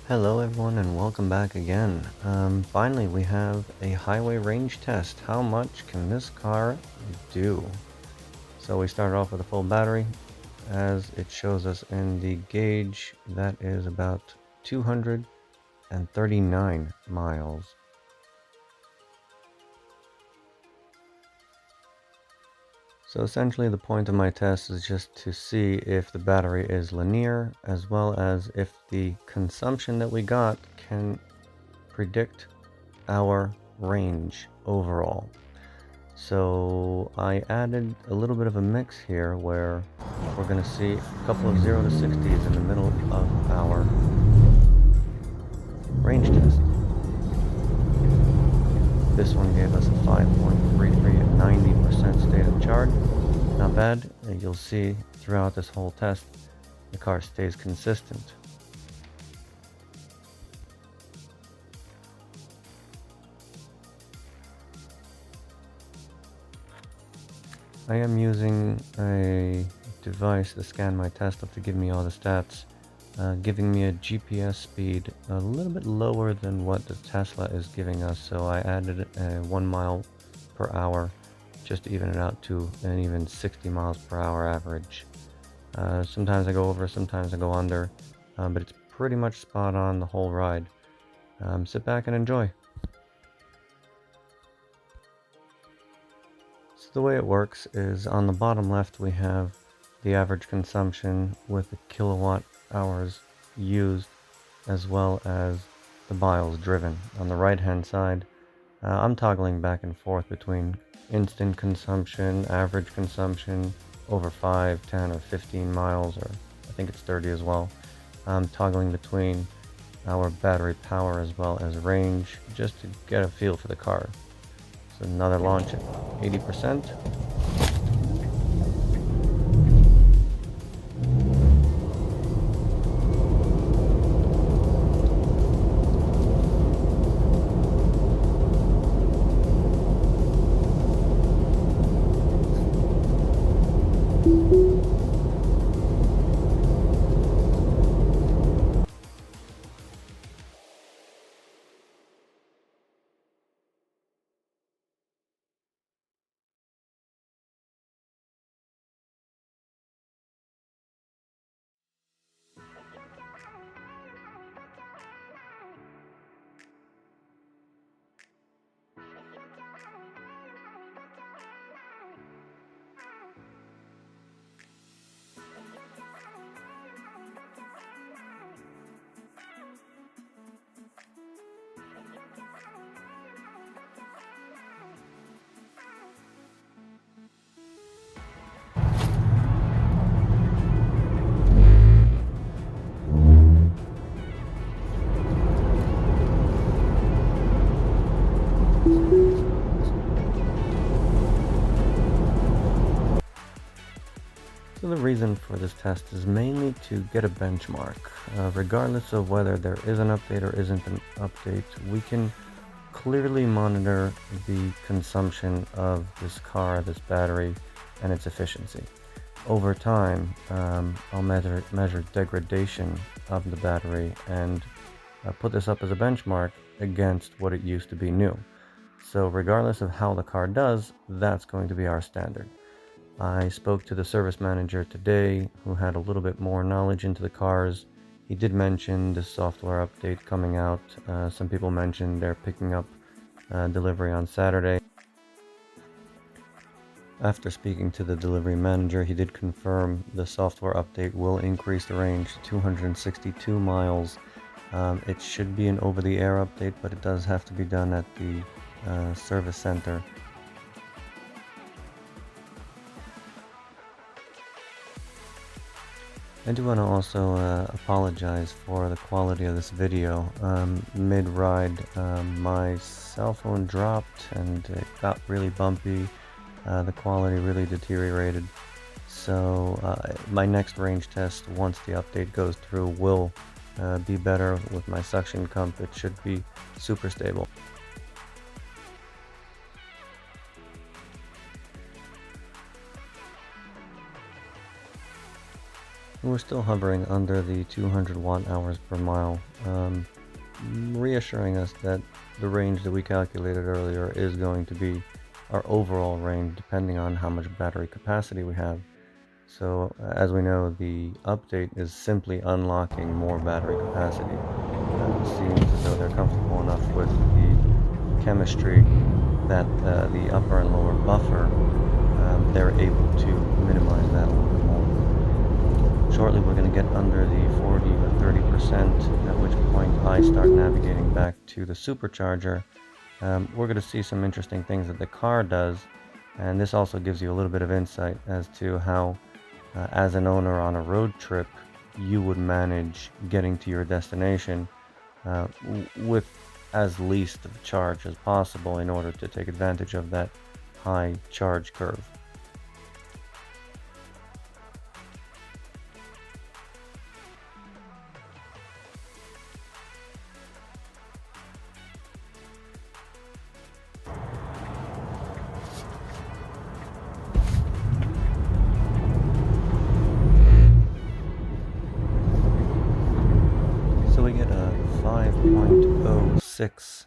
Hello everyone and welcome back again. Finally we have a highway range test. How much can this car do? So we started off with a full battery. As it shows us in the gauge, that is about 239 miles. So essentially the point of my test is just to see if the battery is linear, as well as if the consumption that we got can predict our range overall. So I added a little bit of a mix here where we're going to see a couple of 0 to 60s in the middle of our range test. This one gave us a 5.33 at 90% state of charge. Not bad. And you'll see throughout this whole test the car stays consistent. I am using a device to scan my Tesla to give me all the stats, giving me a GPS speed a little bit lower than what the Tesla is giving us, so I added a 1 mile per hour just to even it out to an even 60 miles per hour average. Sometimes I go over, sometimes I go under, but it's pretty much spot on the whole ride. Sit back and enjoy. So the way it works is on the bottom left we have the average consumption with the kilowatt hours used as well as the miles driven. On the right hand side, I'm toggling back and forth between instant consumption, average consumption, over 5, 10, or 15 miles, or I think it's 30 as well. I'm toggling between our battery power as well as range just to get a feel for the car. So another launch at 80%. So the reason for this test is mainly to get a benchmark. Regardless of whether there is an update or isn't an update, we can clearly monitor the consumption of this car, this battery, and its efficiency. Over time, I'll measure degradation of the battery and put this up as a benchmark against what it used to be new. So regardless of how the car does, that's going to be our standard. I spoke to the service manager today who had a little bit more knowledge into the cars. He did mention the software update coming out. Some people mentioned they're picking up delivery on Saturday. After speaking to the delivery manager, he did confirm the software update will increase the range to 262 miles. It should be an over-the-air update, but it does have to be done at the service center. I do want to also apologize for the quality of this video. Mid-ride, my cell phone dropped and it got really bumpy. The quality really deteriorated. So my next range test, once the update goes through, will be better with my suction cup. It should be super stable. We're still hovering under the 200 watt hours per mile, reassuring us that the range that we calculated earlier is going to be our overall range depending on how much battery capacity we have. So as we know, the update is simply unlocking more battery capacity. It seems as though they're comfortable enough with the chemistry that the upper and lower buffer, they're able to minimize that a little bit more. Shortly we're going to get under the 40 or 30%, at which point I start navigating back to the supercharger. We're going to see some interesting things that the car does, and this also gives you a little bit of insight as to how as an owner on a road trip, you would manage getting to your destination with as least of charge as possible in order to take advantage of that high charge curve. So we get a 5.06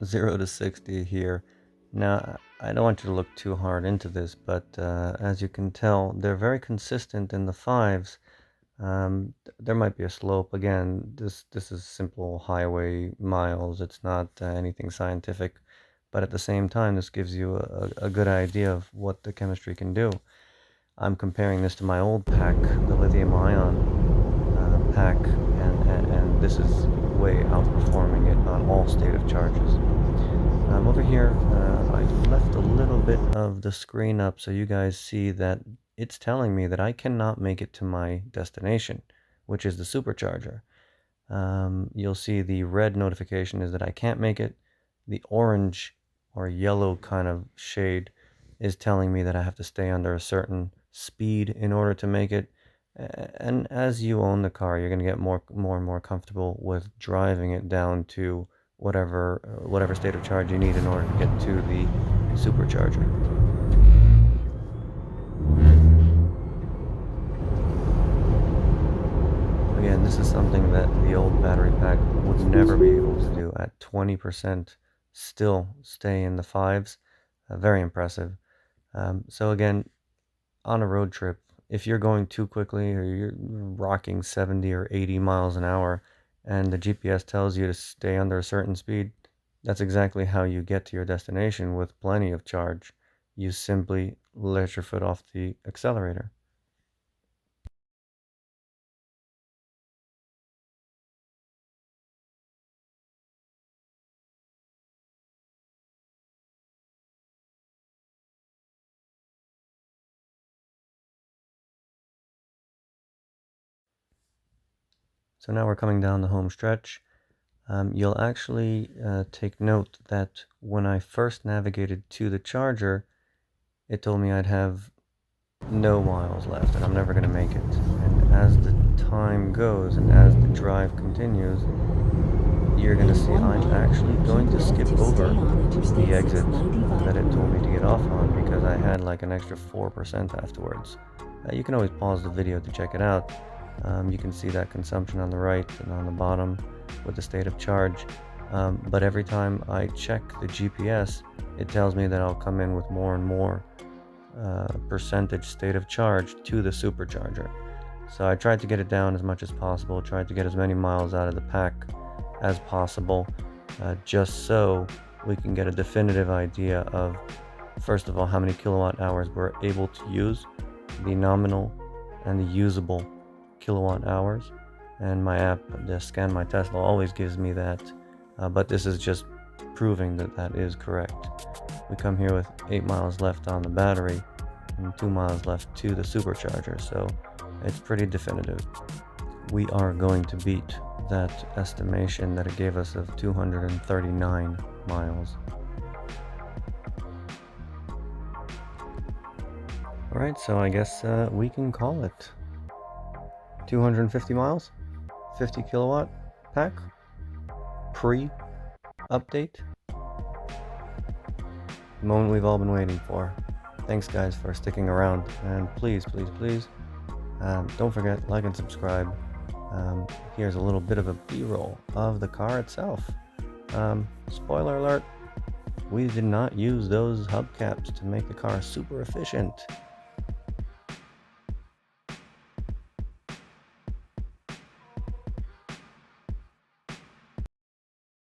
0 to 60 here. Now, I don't want you to look too hard into this, but as you can tell, they're very consistent in the fives. There might be a slope. Again, this is simple highway miles. It's not anything scientific, but at the same time, this gives you a good idea of what the chemistry can do. I'm comparing this to my old pack, the lithium-ion pack, and this is way outperforming it on all state of charges. Over here, I left a little bit of the screen up so you guys see that it's telling me that I cannot make it to my destination, which is the supercharger. You'll see the red notification is that I can't make it. The orange or yellow kind of shade is telling me that I have to stay under a certain speed in order to make it. And as you own the car, you're going to get more and more comfortable with driving it down to whatever state of charge you need in order to get to the supercharger. Again, this is something that the old battery pack would never be able to do. At 20%, still stay in the fives. Very impressive. So again, on a road trip, if you're going too quickly or you're rocking 70 or 80 miles an hour and the GPS tells you to stay under a certain speed, that's exactly how you get to your destination with plenty of charge. You simply let your foot off the accelerator. So now we're coming down the home stretch. You'll actually take note that when I first navigated to the charger, it told me I'd have no miles left and I'm never going to make it. And as the time goes and as the drive continues, you're going to see I'm actually going to skip over the exit that it told me to get off on because I had like an extra 4% afterwards. You can always pause the video to check it out. You can see that consumption on the right and on the bottom with the state of charge. But every time I check the GPS, it tells me that I'll come in with more and more percentage state of charge to the supercharger. So I tried to get it down as much as possible, tried to get as many miles out of the pack as possible, just so we can get a definitive idea of, first of all, how many kilowatt hours we're able to use, the nominal and the usable kilowatt hours. And my app, the Scan My Tesla, always gives me that, but this is just proving that that is correct. We come here with 8 miles left on the battery and 2 miles left to the supercharger, so it's pretty definitive. We are going to beat that estimation that it gave us of 239 miles. Alright, so I guess we can call it 250 miles, 50 kilowatt pack, pre-update. The moment we've all been waiting for. Thanks guys for sticking around, and please Don't forget, like and subscribe. Here's a little bit of a b-roll of the car itself. Spoiler alert, we did not use those hubcaps to make the car super efficient.